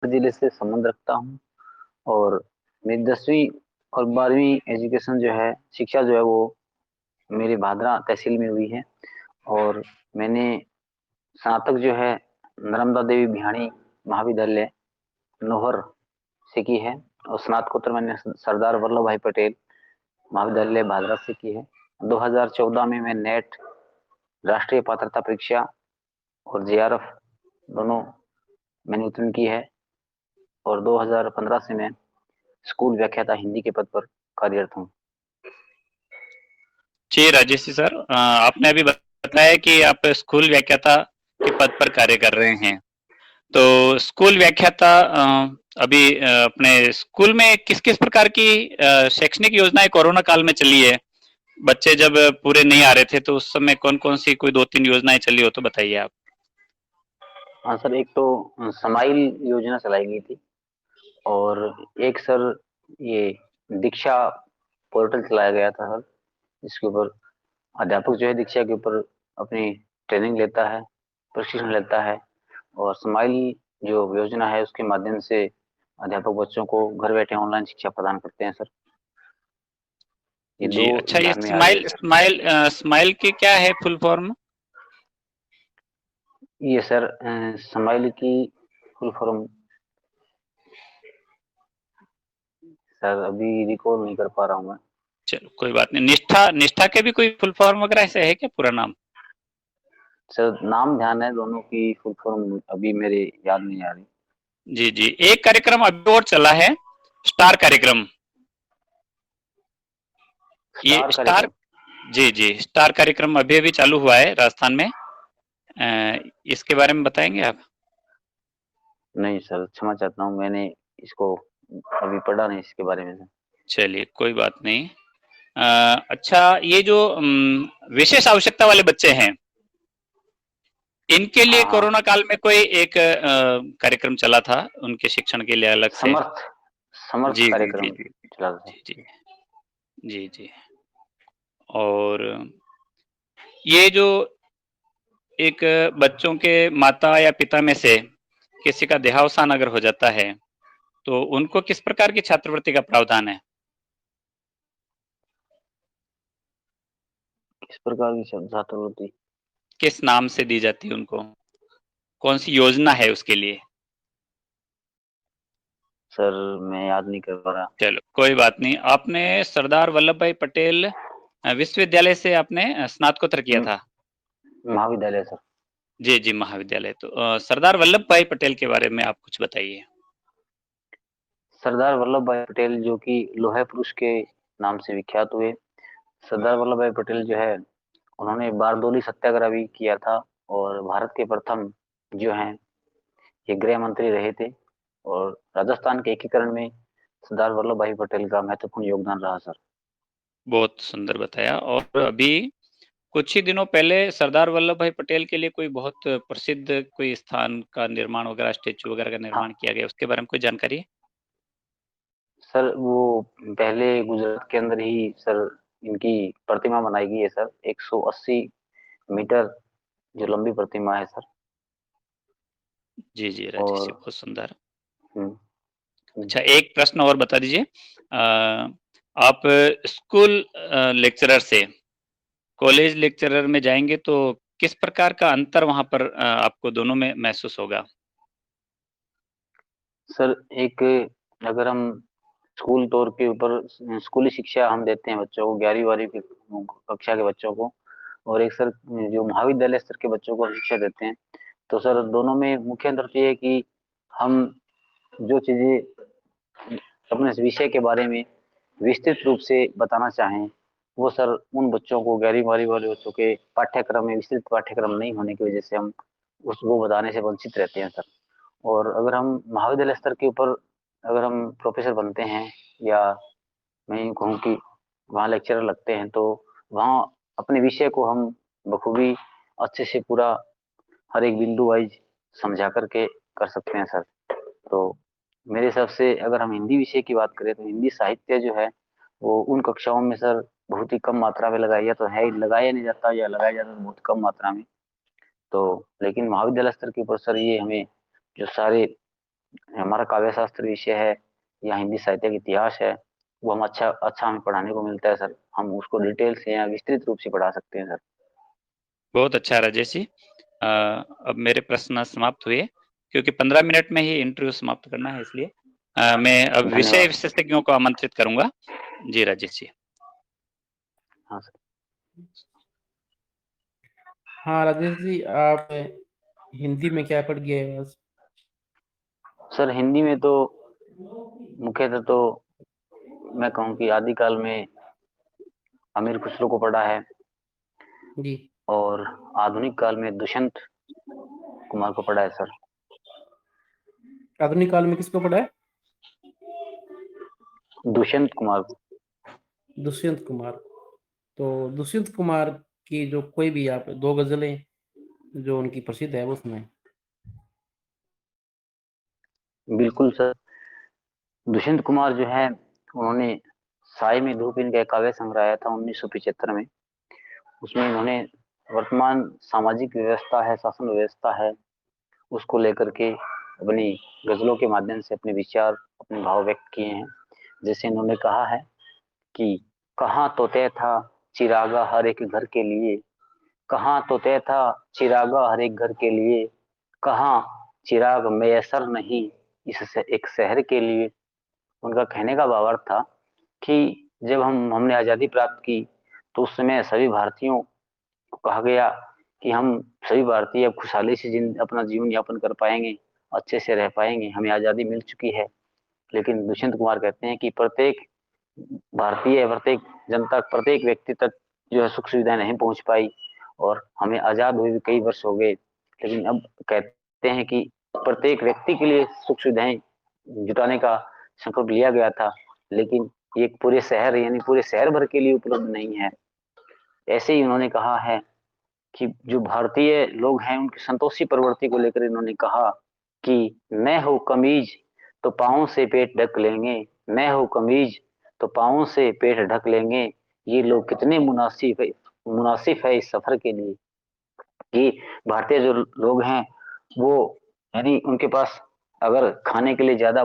जिले से संबंध रखता हूँ। और मेरी 10वीं और 12वीं एजुकेशन जो है, शिक्षा जो है वो मेरी भादरा तहसील में हुई है। और मैंने स्नातक जो है नर्मदा देवी बिहाड़ी महाविद्यालय नोहर से की है। और स्नातकोत्तर मैंने सरदार वल्लभ भाई पटेल महाविद्यालय भादरा से की है। 2014 में मैं नेट राष्ट्रीय पात्रता परीक्षा और जेआरएफ दोनों मैंने उत्तीर्ण की है। और 2015 से मैं स्कूल व्याख्याता हिंदी के पद पर कार्यरत हूँ। जी राजेश जी सर, आपने अभी बताया कि आप स्कूल व्याख्याता के पद पर कार्य कर रहे हैं। तो स्कूल व्याख्याता अभी अपने स्कूल में किस किस प्रकार की शैक्षणिक योजनाएं कोरोना काल में चली है? बच्चे जब पूरे नहीं आ रहे थे तो उस समय कौन कौन सी कोई 2-3 योजनाएं चली हो तो बताइए आप। हाँ सर, एक तो समाइल योजना चलाई गई थी। और एक सर ये दीक्षा पोर्टल चलाया गया था सर, जिसके ऊपर अध्यापक जो है दीक्षा के ऊपर अपनी ट्रेनिंग लेता है, प्रशिक्षण लेता है। और स्माइल जो योजना है उसके माध्यम से अध्यापक बच्चों को घर बैठे ऑनलाइन शिक्षा प्रदान करते हैं सर। ये दो जी अच्छा, ये ध्यान में आ रही है स्माइल सर। स्माइल स्माइल की क्या है फुल फॉर्म? ये सर स्माइल की फुल फॉर्म सर अभी रिकॉल नहीं कर पा रहा हूँ मैं। चलो कोई बात नहीं। निष्ठा निष्ठा के भी कोई फुल फॉर्म वगैरह ऐसे है क्या, पूरा नाम? सर नाम ध्यान है, दोनों की फुल फॉर्म अभी मेरे याद नहीं आ रही। जी जी, एक कार्यक्रम अभी और चला है, स्टार कार्यक्रम। ये स्टार स्टार, कार्यक्रम। जी जी, स्टार कार्यक्रम अभी अभी चालू हुआ है राजस्थान में। इसके बारे में बताएंगे आप? नहीं सर, क्षमा चाहता हूँ, मैंने इसको अभी पढ़ा नहीं इसके बारे में। चलिए कोई बात नहीं। अच्छा, ये जो विशेष आवश्यकता वाले बच्चे हैं, इनके लिए हाँ हाँ। कोरोना काल में कोई एक कार्यक्रम चला था उनके शिक्षण के लिए अलग से? समर्थ समर्थ जी जी जी कार्यक्रम जी चला था। जी जी जी जी। और ये जो एक बच्चों के माता या पिता में से किसी का देहावसान अगर हो जाता है तो उनको किस प्रकार की छात्रवृत्ति का प्रावधान है? किस प्रकार की छात्रवृत्ति? किस नाम से दी जाती है उनको? कौन सी योजना है उसके लिए? सर मैं याद नहीं कर पा रहा। चलो कोई बात नहीं। आपने सरदार वल्लभ भाई पटेल विश्वविद्यालय से आपने स्नातकोत्तर किया म- था? महाविद्यालय सर। जी जी, महाविद्यालय। तो सरदार वल्लभ भाई पटेल के बारे में आप कुछ बताइए। सरदार वल्लभ भाई पटेल जो कि लोहे पुरुष के नाम से विख्यात हुए। सरदार वल्लभ भाई पटेल जो है, उन्होंने बारदोली सत्याग्रह भी किया था। और भारत के प्रथम जो हैं ये गृह मंत्री रहे थे। और राजस्थान के एकीकरण में सरदार वल्लभ भाई पटेल का महत्वपूर्ण योगदान रहा सर। बहुत सुंदर बताया। और अभी कुछ ही दिनों पहले सरदार वल्लभ भाई पटेल के लिए कोई बहुत प्रसिद्ध कोई स्थान का निर्माण वगैरह, स्टेचू वगैरह का निर्माण हाँ किया गया, उसके बारे में कोई जानकारी है? सर, वो पहले गुजरात के अंदर ही सर इनकी प्रतिमा बनाई गई है सर। 180 मीटर जो लंबी प्रतिमा है सर। जी जी राजेश जी, और बहुत सुंदर। हम्म, हम्म, अच्छा, एक प्रश्न और बता दीजिए। आप स्कूल लेक्चरर से कॉलेज लेक्चरर में जाएंगे तो किस प्रकार का अंतर वहां पर आपको दोनों में महसूस होगा? सर एक, अगर हम स्कूल तौर के ऊपर स्कूली शिक्षा हम देते हैं बच्चों को, 11वीं 12वीं की कक्षा के बच्चों को। और एक सर जो महाविद्यालय स्तर के बच्चों को शिक्षा देते हैं, तो सर दोनों में मुख्य अंतर तो ये है कि हम जो चीजें अपने इस विषय के बारे में विस्तृत रूप से बताना चाहें, वो सर उन बच्चों को 11वीं 12वीं वाले बच्चों के पाठ्यक्रम में विस्तृत पाठ्यक्रम नहीं होने की वजह से हम उसको बताने से वंचित रहते हैं सर। और अगर हम महाविद्यालय स्तर के ऊपर अगर हम प्रोफेसर बनते हैं, या मैं यूँ कहूँ कि वहाँ लेक्चरर लगते हैं, तो वहाँ अपने विषय को हम बखूबी अच्छे से पूरा हर एक बिंदु वाइज समझा करके कर सकते हैं सर। तो मेरे हिसाब से अगर हम हिंदी विषय की बात करें, तो हिंदी साहित्य जो है वो उन कक्षाओं में सर बहुत ही कम मात्रा में लगाया तो है, लगाया नहीं जाता, या लगाया जाता तो बहुत कम मात्रा में। तो लेकिन महाविद्यालय स्तर के ऊपर सर ये हमें जो सारे हमारा काव्य शास्त्र विषय है या हिंदी साहित्य का इतिहास है, वो हम अच्छा अच्छा हमें पढ़ाने को मिलता है सर। हम उसको डिटेल से या विस्तृत रूप से पढ़ा सकते हैं सर। बहुत अच्छा राजेश जी। अब मेरे प्रश्न समाप्त हुए, क्योंकि 15 मिनट में ही इंटरव्यू समाप्त करना है, इसलिए मैं अब विषय धन्यवाद। विशेषज्ञों को आमंत्रित करूंगा। जी राजेश जी। हाँ सर। हाँ राजेश जी, आप हिंदी में क्या पढ़ गए हैं बस? सर हिंदी में तो मुख्यतः तो मैं कहूँ कि आदिकाल में अमीर खुसरो को पढ़ा है, जी। और आधुनिक काल में दुष्यंत कुमार को पढ़ा है सर। आधुनिक काल में किसको पढ़ा है? दुष्यंत कुमार को। दुष्यंत कुमार। तो दुष्यंत कुमार की जो कोई भी आप दो गजलें जो उनकी प्रसिद्ध है वो सुनाएं। बिल्कुल सर। दुष्यंत कुमार जो है, उन्होंने साय में धूप इनका एक काव्य संग्रह आया था 1975 में। उसमें इन्होंने वर्तमान सामाजिक व्यवस्था है, शासन व्यवस्था है, उसको लेकर के अपनी गजलों के माध्यम से अपने विचार, अपने भाव व्यक्त किए हैं। जैसे इन्होंने कहा है कि कहाँ तो तय था चिरागा हर एक घर के लिए, कहाँ तो तय था चिरागा हर एक घर के लिए, कहाँ चिराग मैसर नहीं इस एक शहर के लिए। उनका कहने का भावार्थ था कि जब हमने आज़ादी प्राप्त की, तो उस समय सभी भारतीयों को कहा गया कि हम सभी भारतीय अब खुशहाली से अपना जीवन यापन कर पाएंगे, अच्छे से रह पाएंगे, हमें आज़ादी मिल चुकी है। लेकिन दुष्यंत कुमार कहते हैं कि प्रत्येक भारतीय, प्रत्येक जनता, प्रत्येक व्यक्ति तक जो है सुख सुविधाएं नहीं पहुंच पाई, और हमें आजाद हुए भी कई वर्ष हो गए। लेकिन अब कहते हैं कि प्रत्येक व्यक्ति के लिए सुख सुविधाएं जुटाने का संकल्प लिया गया था, लेकिन ये पूरे शहर यानी पूरे शहर भर के लिए उपलब्ध नहीं है। ऐसे ही उन्होंने कहा है कि जो भारतीय लोग हैं उनकी संतोषी प्रवृत्ति को लेकर इन्होंने कहा कि मैं हो कमीज तो पाँव से पेट ढक लेंगे, मैं हो कमीज तो पाँव से पेट ढक लेंगे, ये लोग कितने मुनासिब है इस सफर के लिए। कि भारतीय जो लोग हैं वो, यानी उनके पास अगर खाने के लिए ज्यादा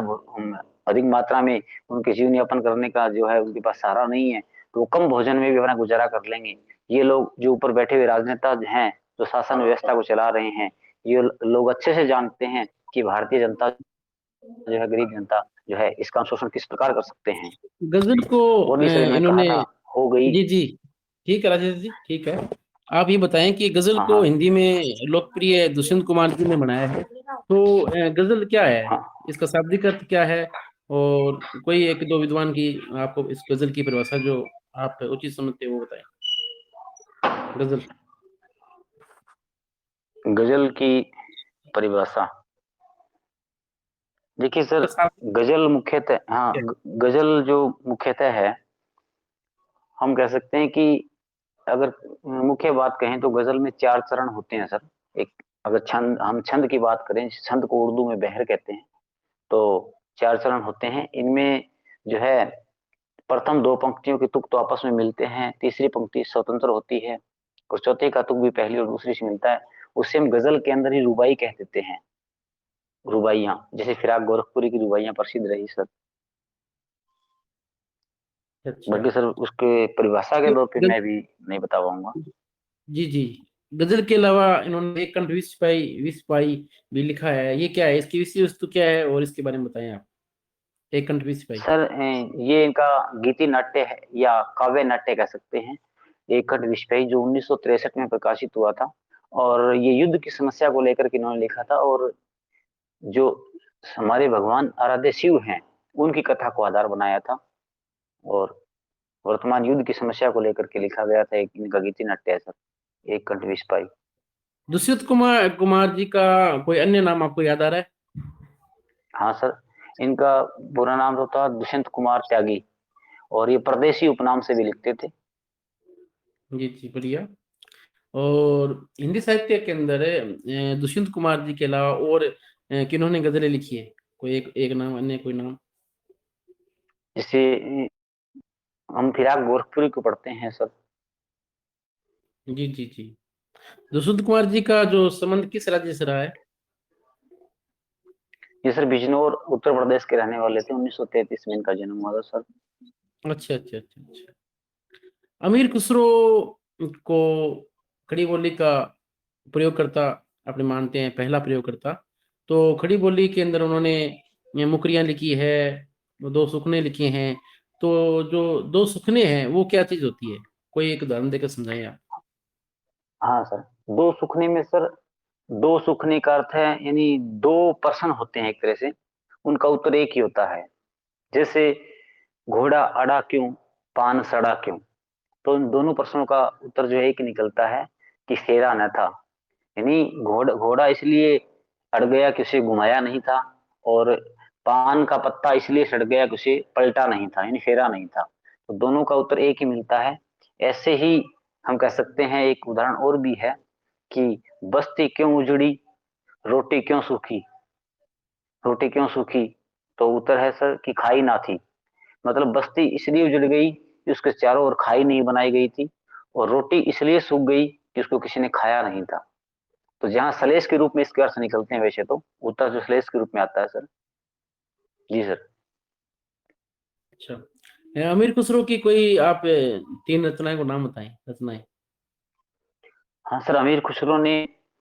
अधिक मात्रा में उनके जीवन यापन करने का जो है उनके पास सहारा नहीं है, तो वो कम भोजन में भी अपना गुजारा कर लेंगे। ये लोग जो ऊपर बैठे हुए राजनेता हैं, जो शासन व्यवस्था को चला रहे हैं, ये लोग अच्छे से जानते हैं कि भारतीय जनता जो है, गरीब जनता जो है, इसका शोषण किस प्रकार कर सकते हैं। गजल को और भी सर इन्होंने कहा इन्होंने, था, हो गई। जी जी, ठीक है राजेश जी, ठीक है। आप ये बताएं कि गजल हाँ को हाँ। हिंदी में लोकप्रिय दुष्यंत कुमार जी ने बनाया है, तो गजल क्या है, हाँ इसका शाब्दिक अर्थ क्या है, और कोई एक दो विद्वान की आपको इस गजल की परिभाषा जो आप उचित समझते हो वो बताएं। गजल। गजल की परिभाषा, देखिए सर, इसका शाब्दिक गजल मुख्यतः, हाँ क्या गजल जो मुख्यतः है, हम कह सकते हैं कि अगर मुख्य बात कहें तो गजल में चार चरण होते हैं सर। एक, अगर छंद, हम छंद की बात करें, छंद को उर्दू में बहर कहते हैं, तो चार चरण होते हैं इनमें। जो है, प्रथम दो पंक्तियों के तुक तो आपस में मिलते हैं, तीसरी पंक्ति स्वतंत्र होती है, और चौथे का तुक भी पहली और दूसरी से मिलता है। उससे हम गजल के अंदर ही रुबाई कह देते हैं। रुबाइयां, जैसे फिराक गोरखपुरी की रुबाइयां प्रसिद्ध रही सर। है? अच्छा। बल्कि सर उसके परिभाषा के तो तौर पे गज, मैं भी नहीं बता पाऊंगा। जी जी, गजल के अलावा इन्होंने एक कंठ विस्पाई भी लिखा है, ये क्या है, इसकी विषय वस्तु क्या है, और इसके बारे में बताएं आप। एक कंठ विस्पाई। सर ये इनका गीति नाट्य है या काव्य नाट्य कह सकते हैं। एक खट विस्पई जो 1963 में प्रकाशित हुआ था, और ये युद्ध की समस्या को लेकर के इन्होंने लिखा था, और जो हमारे भगवान आराध्य शिव हैं उनकी कथा को आधार बनाया था, और वर्तमान युद्ध की समस्या को लेकर के लिखा गया था। एक इनका गीति नाट्य है सर, एक कंठ विस्पई। दुष्यंत कुमार कुमार जी का कोई अन्य नाम आपको याद आ रहा है? हाँ सर, इनका पूरा नाम तो था दुष्यंत कुमार त्यागी, और ये परदेसी उपनाम से भी लिखते थे। जी जी, बढ़िया। और हिंदी साहित्य के अंदर दुष्यंत कुमार जी के अलावा और किन्होंने गजलें लिखी है? कोई एक नाम, अन्य कोई नाम? जिसे हम फिराक गोरखपुरी को पढ़ते हैं सर। जी जी जी। दुष्यंत कुमार जी का जो संबंध किस राज्य से रहा है? ये सर बिजनौर उत्तर प्रदेश के रहने वाले थे। 1933 में इनका जन्म हुआ था सर। अच्छा अच्छा अच्छा अच्छा। अमीर खुसरो को खड़ी बोली का प्रयोगकर्ता अपने मानते हैं, पहला प्रयोगकर्ता। तो खड़ी बोली के अंदर उन्होंने मुकरियां लिखी है, दो सुखने लिखे हैं। तो जो दो सुखने हैं वो क्या चीज होती है, कोई एक उदाहरण देकर समझाएं आप। हाँ सर, दो सुखने में सर, दो सुखने का अर्थ है यानी दो पर्सन होते हैं एक तरह से, उनका उत्तर एक ही होता है। जैसे घोड़ा अड़ा क्यों, पान सड़ा क्यों। तो इन दोनों प्रश्नों का उत्तर जो है एक ही निकलता है कि फेरा न था। यानी घोड़ा घोड़ा इसलिए अड़ गया कि उसे घुमाया नहीं था, और पान का पत्ता इसलिए सड़ गया कि उसे पलटा नहीं था, यानी फेरा नहीं था। तो दोनों का उत्तर एक ही मिलता है। ऐसे ही हम कह सकते हैं, एक उदाहरण और भी है कि बस्ती क्यों उजड़ी, रोटी क्यों सूखी। रोटी क्यों सूखी, तो उत्तर है सर कि खाई ना थी। मतलब बस्ती इसलिए उजड़ गई कि उसके चारों ओर खाई नहीं बनाई गई थी, और रोटी इसलिए सूख गई कि उसको किसी ने खाया नहीं था। तो जहाँ सलेश के रूप में इसके अर्थ निकलते हैं, वैसे तो उत्तर जो सलेश के रूप में आता है सर। जी सर। अच्छा, अमीर खुसरो की कोई आप तीन रचनाएं को नाम बताएं, रचनाएं। हाँ सर, अमीर खुसरो ने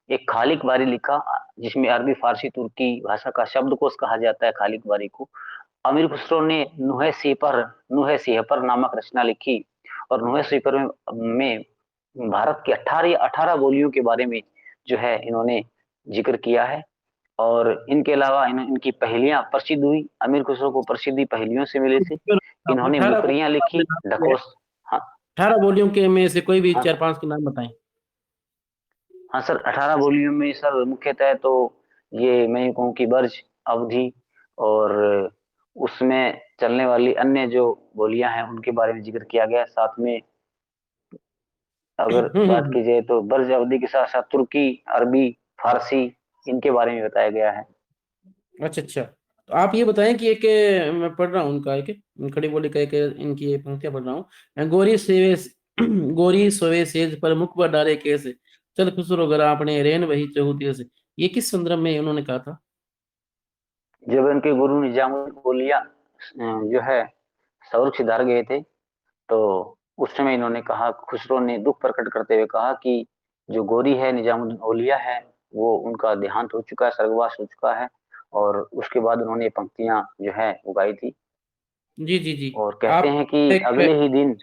एक खालिक बारी लिखा, जिसमें अरबी फारसी तुर्की भाषा का शब्दकोश कहा जाता है खालिक बारी को। अमीर खुसरो ने नुहे सिहपर नामक रचना लिखी, और नुहे सिहपर में भारत की 18 बोलियों के बारे में जो है इन्होंने जिक्र किया है। और इनके अलावा इनकी पहेलियां प्रसिद्ध हुई। अमीर खुसरो को प्रसिद्धि पहेलियों से मिली थी। इन्होंने 18 मुकरियां लिखी, ढकोस। हाँ। 18 बोलियों के में से कोई भी हाँ। 4-5 के नाम बताएं। हाँ सर, 18 बोलियों में सर मुख्यतः तो ये मैं यूं कहूँ कि बर्ज, अवधी, और उसमें चलने वाली अन्य जो बोलियां हैं उनके बारे में जिक्र किया गया है। साथ में अगर बात हम्म। की जाए तो बर्ज अवधी के साथ साथ तुर्की, अरबी, फारसी, इनके बारे में बताया गया है। अच्छा अच्छा, तो आप ये बताएं कि एक मैं पढ़ रहा हूँ उनका एक खड़ी बोली का एक इनकी ये पंक्तियां पढ़ रहा हूँ। गोरी सेवे गोरी सोवे सेज पर मुख पर डाले केस, चल खुसरो गर आपने रेन वही चहु दिवस। ये किस संदर्भ में उन्होंने कहा था। जब इनके गुरु निजामुद्दीन औलिया जो है स्वर्ग सिधार गए थे, तो उस समय इन्होंने कहा, खुसरो ने दुख प्रकट करते हुए कहा कि जो गोरी है, निजामुद्दीन औलिया है, वो उनका देहांत हो चुका है, स्वर्गवास हो चुका है। और उसके बाद उन्होंने ये पंक्तियां जो है उगाई थी। जी जी जी। और कहते आप हैं कि एक अगले ही दिन,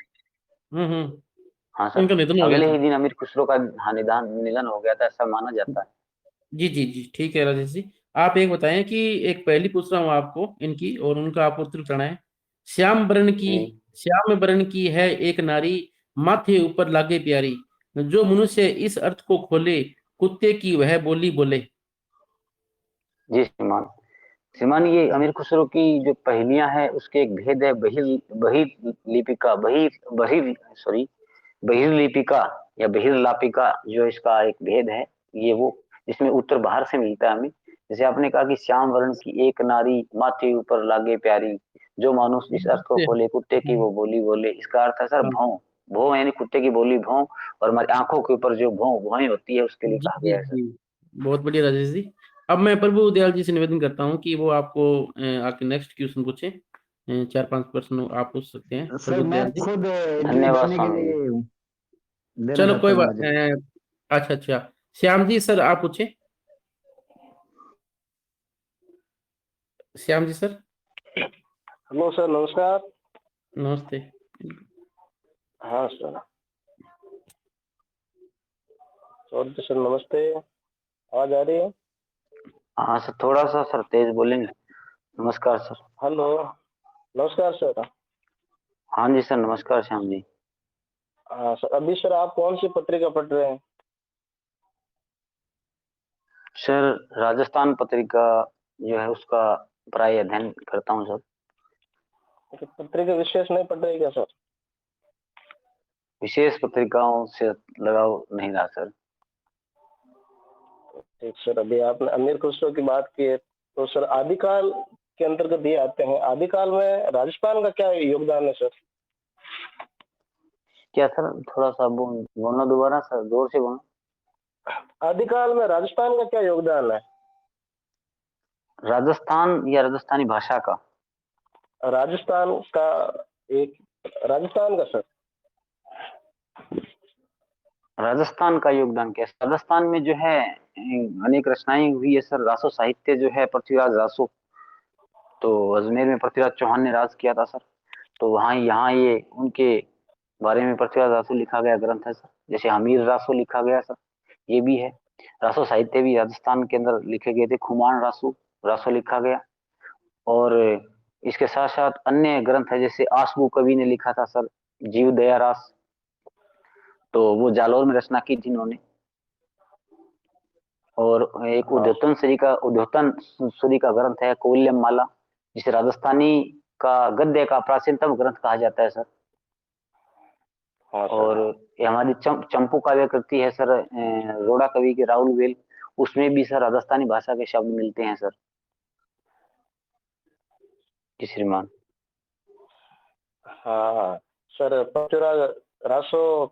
हाँ सर, इनका निधन हो गया अगले था। ही दिन अमीर खुसरो का हाँ निधन हो गया था, ऐसा माना जाता है। जी जी जी, ठीक है राजेश जी। आप एक बताएं कि एक पहली पूछ रहा हूँ आपको इनकी, और उनका आप उत्तर बताना है। श्याम वर्ण की, जी। श्याम वर्ण की है एक नारी, माथे ऊपर लागे प्यारी, जो मनुष्य इस अर्थ को खोले, कुत्ते की वह बोली बोले। जी श्रीमान। श्रीमान, ये अमीर खुसरो की जो पहेलियां हैं उसके एक भेद है, बहिर बहिर लिपिका, बहिर बहिर सॉरी बहिर लिपिका या बहिर लापिका, जो इसका एक भेद है। ये वो जिसमें उत्तर बाहर से मिलता है हमें। जैसे आपने कहा कि श्याम वर्ण की एक नारी, माथे ऊपर लागे प्यारी, जो मानुष इस अर्थ को खोले, कुत्ते की वो बोली बोले। इसका अर्थ है सर हाँ, भौं। भौं यानी कुत्ते की बोली भौं, और हमारी आंखों के ऊपर जो भौं होती है उसके लिए जी कहा जी गया है सर। जी, बहुत बढ़िया राजेश जी। अब मैं प्रभु दयाल जी से निवेदन करता हूँ कि वो आपको आके नेक्स्ट क्वेश्चन पूछे। 4-5 प्रश्न आप पूछ सकते हैं सर प्रभु मैं दयाल जी। खुद इंटरव्यू धन्यवाद देने के स्वामी जी। लिए देना चलो चाहता कोई हूँ बात आज। अच्छा अच्छा, श्याम जी सर आप पूछे। Shyam ji sir. Hello sir, नमस्कार। नमस्ते। हाँ सर, चौधरी सर नमस्ते। आवाज आ रही है? हाँ सर, थोड़ा सा सर तेज बोलेंगे। नमस्कार सर। हेलो, नमस्कार सर। हाँ जी सर, नमस्कार श्याम जी। हाँ सर, अभी सर आप कौन सी पत्रिका पढ़ रहे हैं? सर, राजस्थान पत्रिका जो है उसका प्राय अध्ययन करता हूँ सर। तो पत्रिका विशेष नहीं पढ़ रहे क्या सर? विशेष पत्रिकाओं से लगाव नहीं रहा सर। ठीक सर, अभी आपने अमीर खुसरो की बात की है, तो सर आदिकाल के अंतर्गत ये आते हैं। आदिकाल में राजस्थान का क्या योगदान है सर? क्या सर, थोड़ा सा बोलना दोबारा सर, जोर से बोलना। आदिकाल में राजस्थान का क्या योगदान है? राजस्थान या राजस्थानी भाषा का? राजस्थान का, एक राजस्थान का सर। राजस्थान का योगदान क्या है? राजस्थान में जो है अनेक रचनाएं हुई है सर। रासो साहित्य जो है पृथ्वीराज रासो, तो अजमेर में पृथ्वीराज चौहान ने राज किया था सर। तो वहाँ यहाँ ये उनके बारे में पृथ्वीराज रासो लिखा गया ग्रंथ है सर। जैसे हमीर रासो लिखा गया सर, ये भी है। रासो साहित्य भी राजस्थान के अंदर लिखे गए थे। खुमान रासो रासो लिखा गया। और इसके साथ साथ अन्य ग्रंथ है, जैसे आसबू कवि ने लिखा था सर, जीव दया रास, तो वो जालौर में रचना की थी इन्होंने। और एक हाँ उद्योतन सूरी का ग्रंथ है कोल्यम माला, जिसे राजस्थानी का गद्य का प्राचीनतम ग्रंथ कहा जाता है सर। हाँ और सर। ये हमारी चंपू काव्य कृति है सर, रोड़ा कवि के राहुल वेल, उसमें भी सर राजस्थानी भाषा के शब्द मिलते हैं सर। जी श्रीमान। हाँ सर, पृथ्वीराज रासो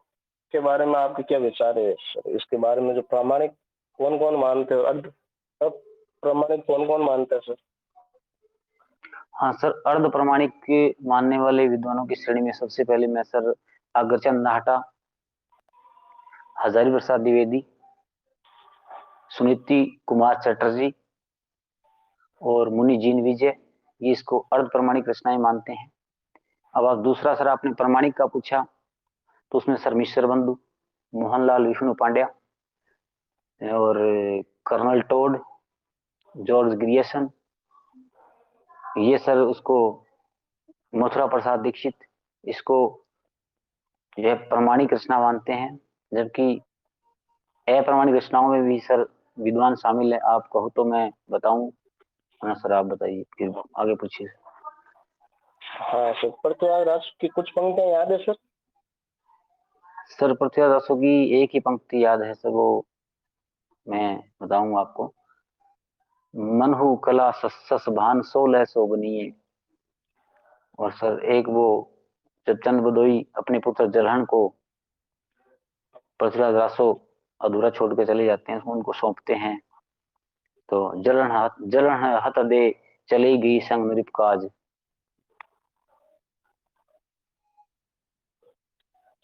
के बारे में आपके क्या विचार है सर? इसके बारे में जो प्रामाणिक कौन कौन मानते हो, अर्ध अप्रामाणिक कौन कौन मानते हैं सर? हाँ सर, अर्ध प्रमाणिक के मानने वाले विद्वानों की श्रेणी में सबसे पहले मैं सर अग्रचंद नाहटा, हजारी प्रसाद द्विवेदी, सुनीति कुमार चटर्जी और मुनि जीन विजय, ये इसको अर्ध प्रमाणिक रचनाएं मानते हैं। अब आप दूसरा सर आपने प्रमाणिक का पूछा, तो उसमें सर मिश्र बंधु, मोहनलाल विष्णु पांड्या और कर्नल टोड, जॉर्ज ग्रियर्सन, ये सर उसको मथुरा प्रसाद दीक्षित, इसको यह प्रमाणिक रचना मानते हैं। जबकि अप्रमाणिक रचनाओं में भी सर विद्वान शामिल है। आप कहो तो मैं बताऊं? हाँ सर, आप बताइए, फिर आगे पूछिए। हाँ सर, पृथ्वीराज रासो की कुछ पंक्तियां याद है सर? सर पृथ्वीराज रासो की एक ही पंक्ति याद है सर, वो मैं बताऊंगा आपको। मनहु कला सस भान 16 सो बनिए। और सर एक वो, जब चंद बदोई अपने पुत्र जलहन को पृथ्वीराज रासो अधूरा छोड़ के चले जाते हैं, उनको सौंपते हैं, तो जलहन हत दे चली गई संग नृप काज।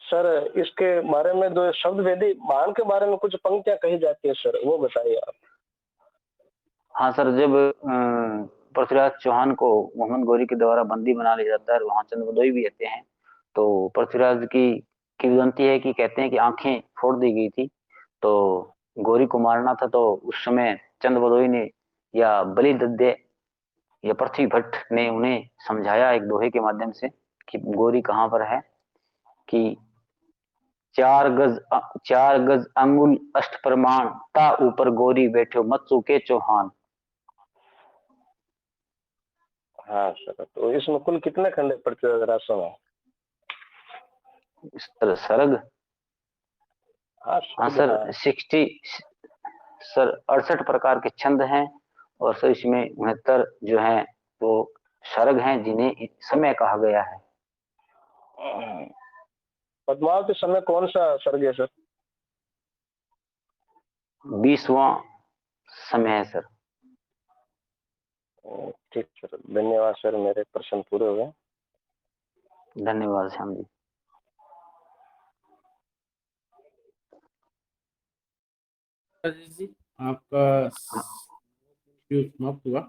सर इसके बारे में जो शब्द वेदी मान के बारे में कुछ पंक्तियां कही जाती है सर, वो बताइए आप। हाँ सर, जब पृथ्वीराज चौहान को मोहम्मद गौरी के द्वारा बंदी बना लिया जाता है और वहां चंद बदोई भी रहते हैं, तो पृथ्वीराज की किंवदंती है कि कहते हैं कि आंखें फोड़ दी गई थी, तो गौरी को मारना था, तो उस समय चंद बदोई ने या बलि दद्दे या पृथ्वी भट्ट ने उन्हें समझाया एक दोहे के माध्यम से कि गौरी कहाँ पर है, कि 4 गज अंगुल अष्ट प्रमाण ता ऊपर गौरी बैठो मत चूके चौहान। हाँ सर, तो इसमें कुल कितने खंड है पृथ्वीराज रासो में? सरग, हाँ हाँ शब्द, सर हाँ। 60, सर 68 प्रकार के छंद हैं। और सर इसमें 69 जो है वो सर्ग हैं, जिन्हें समय कहा गया है। पद्मावती समय कौन सा सर्ग है सर? 20वां समय है सर। ठीक सर, धन्यवाद सर, मेरे प्रश्न पूरे हो गए। धन्यवाद श्याम जी। राजेश जी, आपका समाप्त हुआ।